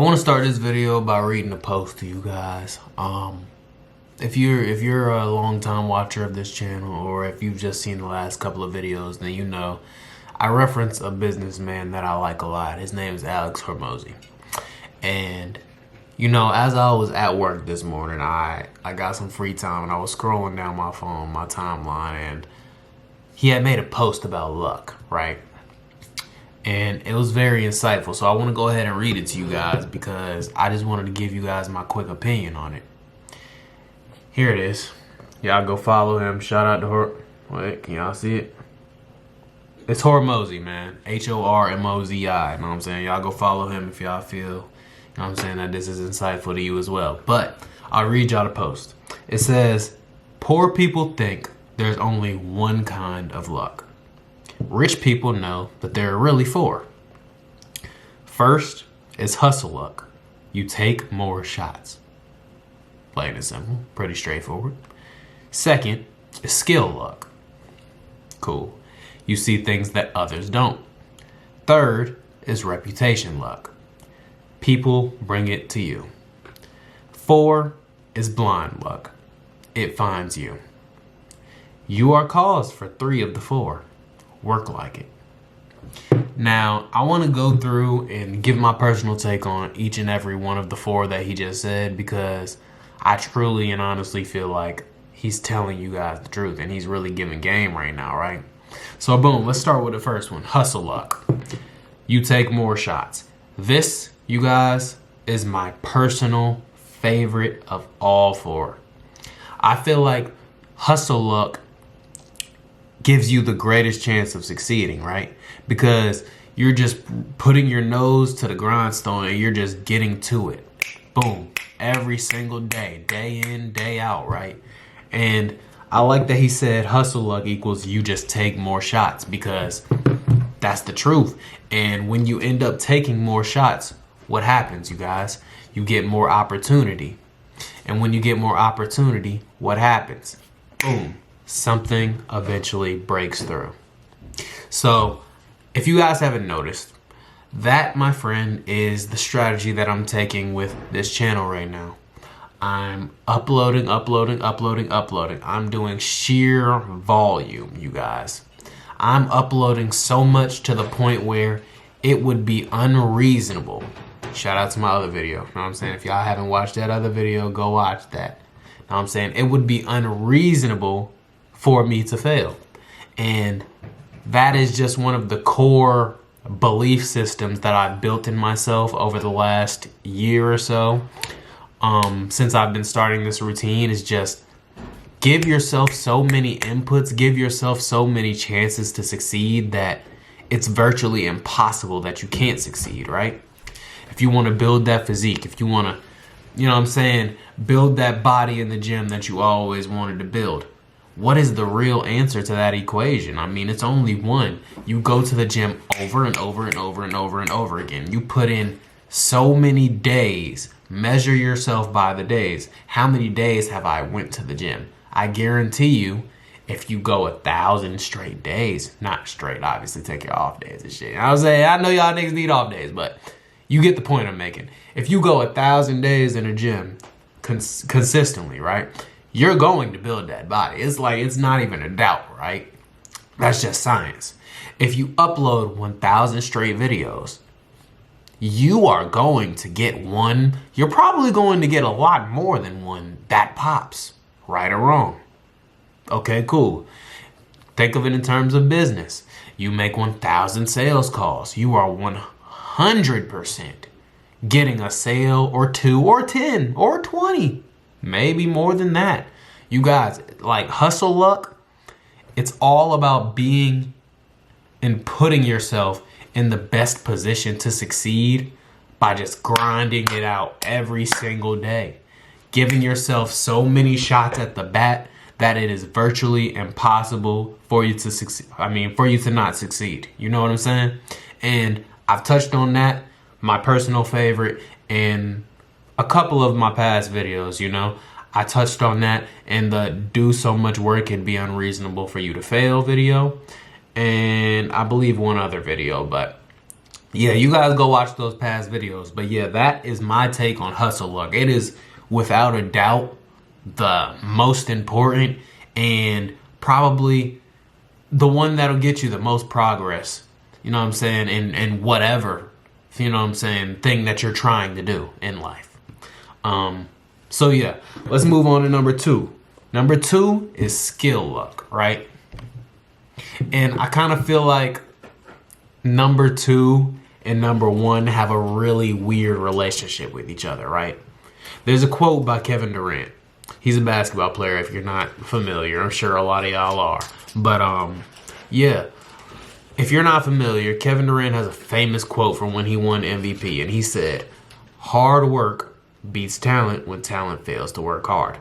I want to start this video by reading a post to you guys. If you're a long time watcher of this channel, or if you've just seen the last couple of videos, then you know I reference a businessman that I like a lot. His name is Alex Hormozy. And you know, as I was at work this morning, I got some free time and I was scrolling down my phone, my timeline, and he had made a post about luck, right? And it was very insightful. So I want to go ahead and read it to you guys because I just wanted to give you guys my quick opinion on it. Here it is. Y'all go follow him. Shout out to wait, can y'all see it? It's Hormozy, man. Hormozi. You know what I'm saying? Y'all go follow him if y'all feel, you know what I'm saying, that this is insightful to you as well. But I'll read y'all the post. It says, poor people think there's only one kind of luck. Rich people know that there are really four. First is hustle luck. You take more shots. Plain and simple, pretty straightforward. Second is skill luck. Cool. You see things that others don't. Third is reputation luck. People bring it to you. 4 is blind luck. It finds you. You are caused for 3 of the 4. Work like it. Now, I want to go through and give my personal take on each and every one of the 4 that he just said, because I truly and honestly feel like he's telling you guys the truth and he's really giving game right now, right? So boom, let's start with the first one. Hustle luck. You take more shots. This, you guys, is my personal favorite of all 4. I feel like hustle luck gives you the greatest chance of succeeding, right? Because you're just putting your nose to the grindstone and you're just getting to it. Boom. Every single day, day in, day out, right? And I like that he said hustle luck equals you just take more shots, because that's the truth. And when you end up taking more shots, what happens, you guys? You get more opportunity. And when you get more opportunity, what happens? Boom. Something eventually breaks through. So if you guys haven't noticed, that, my friend, is the strategy that I'm taking with this channel right now. I'm uploading. I'm doing sheer volume, you guys. I'm uploading so much to the point where it would be unreasonable. Shout out to my other video. You know what I'm saying? If y'all haven't watched that other video, go watch that. You know what I'm saying? It would be unreasonable for me to fail. And that is just one of the core belief systems that I've built in myself over the last year or so. Since I've been starting this routine, is just give yourself so many inputs, give yourself so many chances to succeed that it's virtually impossible that you can't succeed, right? If you want to build that physique, if you want to, you know what I'm saying, build that body in the gym that you always wanted to build, what is the real answer to that equation? I mean, it's only one. You go to the gym over and over and over and over and over again. You put in so many days. Measure yourself by the days. How many days have I went to the gym? I guarantee you, if you go 1,000 straight days, not straight, obviously take your off days and shit. I was saying, I know y'all niggas need off days, but you get the point I'm making. If you go 1,000 days in a gym consistently, right? You're going to build that body. It's like, it's not even a doubt, right? That's just science. If you upload 1,000 straight videos, you are going to get one. You're probably going to get a lot more than one that pops, right or wrong. Okay, cool. Think of it in terms of business. You make 1,000 sales calls. You are 100% getting a sale or 2 or 10 or 20. Maybe more than that. You guys, like hustle luck, it's all about being and putting yourself in the best position to succeed by just grinding it out every single day. Giving yourself so many shots at the bat that it is virtually impossible for you to succeed. I mean, for you to not succeed. You know what I'm saying? And I've touched on that, my personal favorite, in a couple of my past videos, you know. I touched on that in the do so much work and be unreasonable for you to fail video. And I believe one other video, but Yeah, you guys go watch those past videos. But yeah, that is my take on hustle luck. It is without a doubt the most important and probably the one that'll get you the most progress. You know what I'm saying? In whatever, you know what I'm saying, thing that you're trying to do in life. So yeah, let's move on to number 2. Number 2 is skill luck, right? And I kind of feel like number 2 and number 1 have a really weird relationship with each other, right? There's a quote by Kevin Durant. He's a basketball player if you're not familiar. I'm sure a lot of y'all are. But yeah, if you're not familiar, Kevin Durant has a famous quote from when he won MVP, and he said, "Hard work beats talent when talent fails to work hard."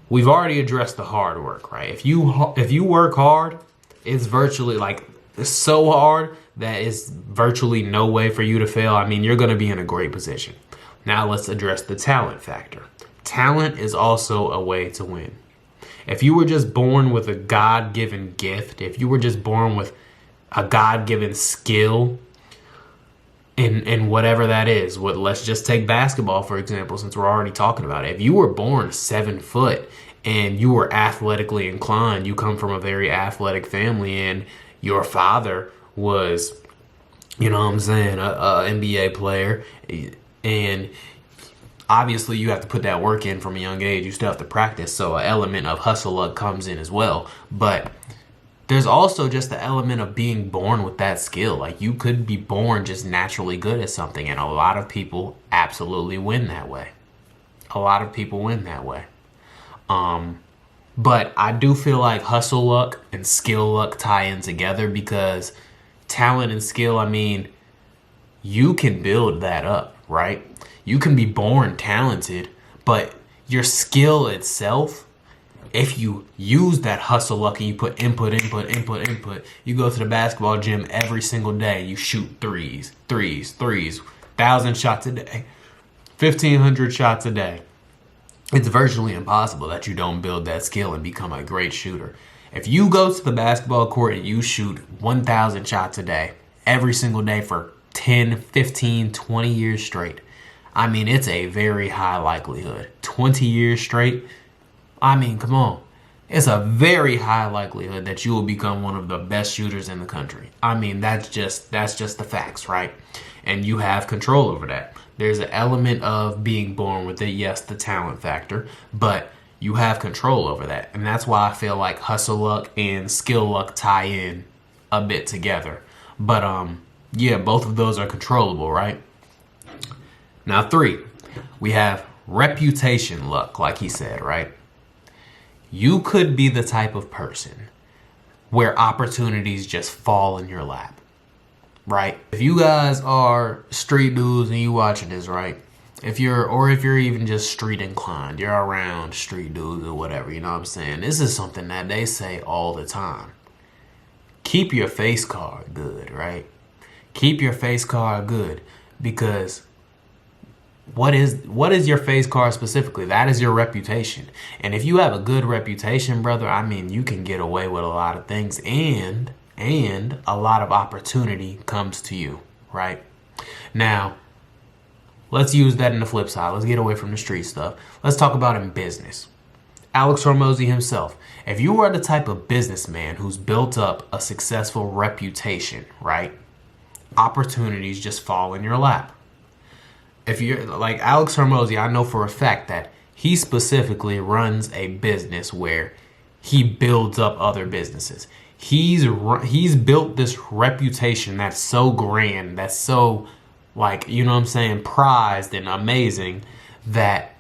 We've already addressed the hard work, right? If you work hard, it's virtually like it's so hard that it's virtually no way for you to fail. I mean, you're going to be in a great position. Now let's address the talent factor. Talent is also a way to win. If you were just born with a God-given gift, if you were just born with a God-given skill in whatever that is, let's just take basketball, for example, since we're already talking about it. If you were born 7 foot and you were athletically inclined, you come from a very athletic family, and your father was, you know what I'm saying, a NBA player, and obviously you have to put that work in from a young age. You still have to practice, so an element of hustle luck comes in as well. But there's also just the element of being born with that skill. Like, you could be born just naturally good at something, and a lot of people absolutely win that way. A lot of people win that way. But I do feel like hustle luck and skill luck tie in together, because talent and skill, I mean, you can build that up, right? You can be born talented, but your skill itself, if you use that hustle luck and you put input, you go to the basketball gym every single day, you shoot threes, 1,000 shots a day, 1,500 shots a day. It's virtually impossible that you don't build that skill and become a great shooter. If you go to the basketball court and you shoot 1,000 shots a day, every single day for 10, 15, 20 years straight, I mean, it's a very high likelihood. 20 years straight, I mean, come on. It's a very high likelihood that you will become one of the best shooters in the country. I mean, that's just the facts, right? And you have control over that. There's an element of being born with it, yes, the talent factor, but you have control over that. And that's why I feel like hustle luck and skill luck tie in a bit together. But yeah, both of those are controllable, right? Now 3, we have reputation luck, like he said, right? You could be the type of person where opportunities just fall in your lap, right? If you guys are street dudes and you watching this, right? If you're even just street inclined, you're around street dudes or whatever, you know what I'm saying? This is something that they say all the time. Keep your face card good, right? Keep your face card good, because what is your face card specifically? That is your reputation. And if you have a good reputation, brother, I mean, you can get away with a lot of things, and a lot of opportunity comes to you, right? Now, let's use that in the flip side. Let's get away from the street stuff. Let's talk about in business. Alex Hormozy himself. If you are the type of businessman who's built up a successful reputation, right? Opportunities just fall in your lap. If you're like Alex Hormozy, I know for a fact that he specifically runs a business where he builds up other businesses. He's built this reputation that's so grand, that's so, like, you know what I'm saying, prized and amazing, that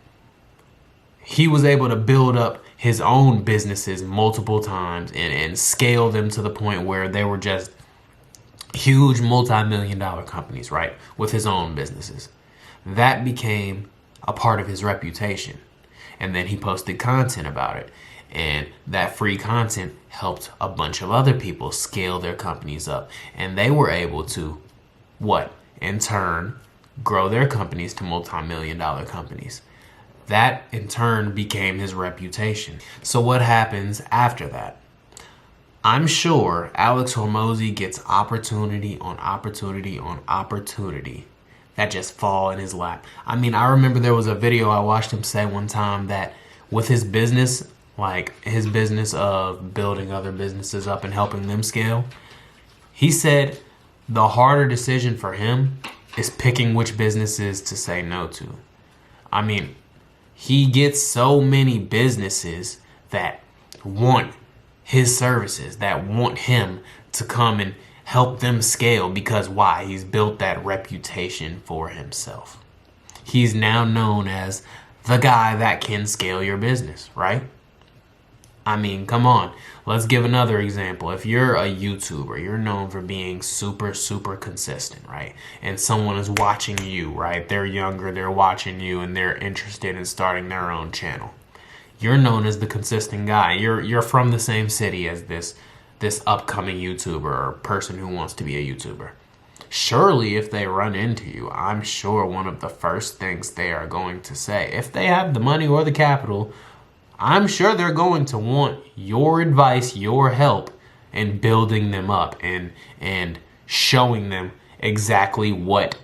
he was able to build up his own businesses multiple times and scale them to the point where they were just huge multi-million-dollar companies, right, with his own businesses. That became a part of his reputation. And then he posted content about it. And that free content helped a bunch of other people scale their companies up. And they were able to, in turn, grow their companies to multi-million-dollar companies. That, in turn, became his reputation. So what happens after that? I'm sure Alex Hormozy gets opportunity on opportunity on opportunity that just fall in his lap. I mean, I remember there was a video I watched him say one time that with his business, like his business of building other businesses up and helping them scale, he said the harder decision for him is picking which businesses to say no to. I mean, he gets so many businesses that want his services, that want him to come and help them scale, because why? He's built that reputation for himself. He's now known as the guy that can scale your business, right? I mean, come on. Let's give another example. If you're a YouTuber, you're known for being super, super consistent, right? And someone is watching you, right? They're younger, they're watching you, and they're interested in starting their own channel. You're known as the consistent guy. You're from the same city as this upcoming YouTuber or person who wants to be a YouTuber. Surely if they run into you, I'm sure one of the first things they are going to say, if they have the money or the capital, I'm sure they're going to want your advice, your help in building them up and showing them exactly what,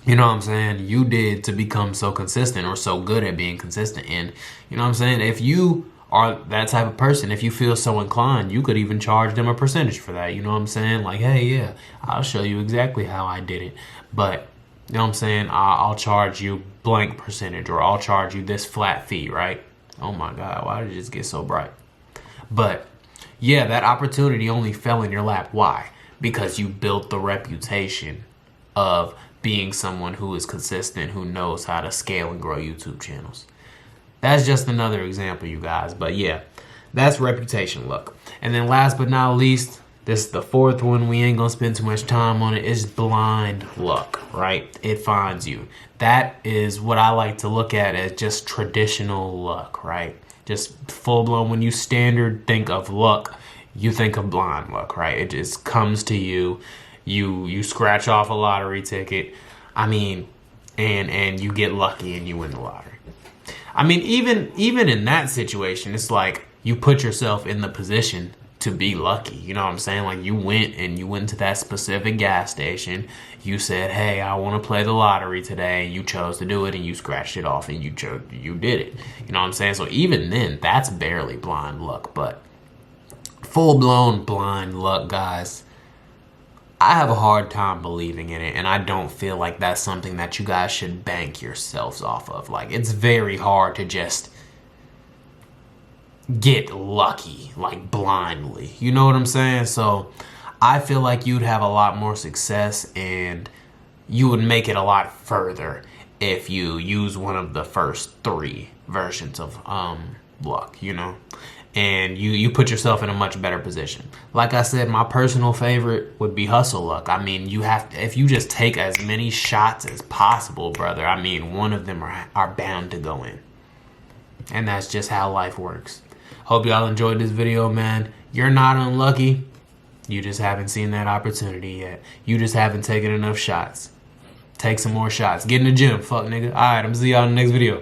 you know what I'm saying, you did to become so consistent or so good at being consistent. And you know what I'm saying, if you are that type of person, if you feel so inclined, you could even charge them a percentage for that. You know what I'm saying? Like, hey, yeah, I'll show you exactly how I did it. But, you know what I'm saying, I'll charge you blank percentage, or I'll charge you this flat fee, right? Oh my God, why did it just get so bright? But yeah, that opportunity only fell in your lap. Why? Because you built the reputation of being someone who is consistent, who knows how to scale and grow YouTube channels. That's just another example, you guys. But yeah, that's reputation luck. And then last but not least, this is the fourth one. We ain't gonna spend too much time on it. It's blind luck, right? It finds you. That is what I like to look at as just traditional luck, right? Just full blown. When you standard think of luck, you think of blind luck, right? It just comes to you. You scratch off a lottery ticket. I mean, and you get lucky and you win the lottery. I mean, even in that situation, it's like you put yourself in the position to be lucky. You know what I'm saying? Like you went to that specific gas station. You said, hey, I want to play the lottery today. You chose to do it and you scratched it off and you did it. You know what I'm saying? So even then, that's barely blind luck. But full-blown blind luck, guys, I have a hard time believing in it, and I don't feel like that's something that you guys should bank yourselves off of. Like, it's very hard to just get lucky, like, blindly. You know what I'm saying? So I feel like you'd have a lot more success and you would make it a lot further if you use one of the first three versions of luck, you know? And you put yourself in a much better position. Like I said, my personal favorite would be hustle luck. I mean, you have to, if you just take as many shots as possible, brother, I mean, one of them are bound to go in. And that's just how life works. Hope y'all enjoyed this video, man. You're not unlucky. You just haven't seen that opportunity yet. You just haven't taken enough shots. Take some more shots. Get in the gym, fuck nigga. Alright, I'm gonna see y'all in the next video.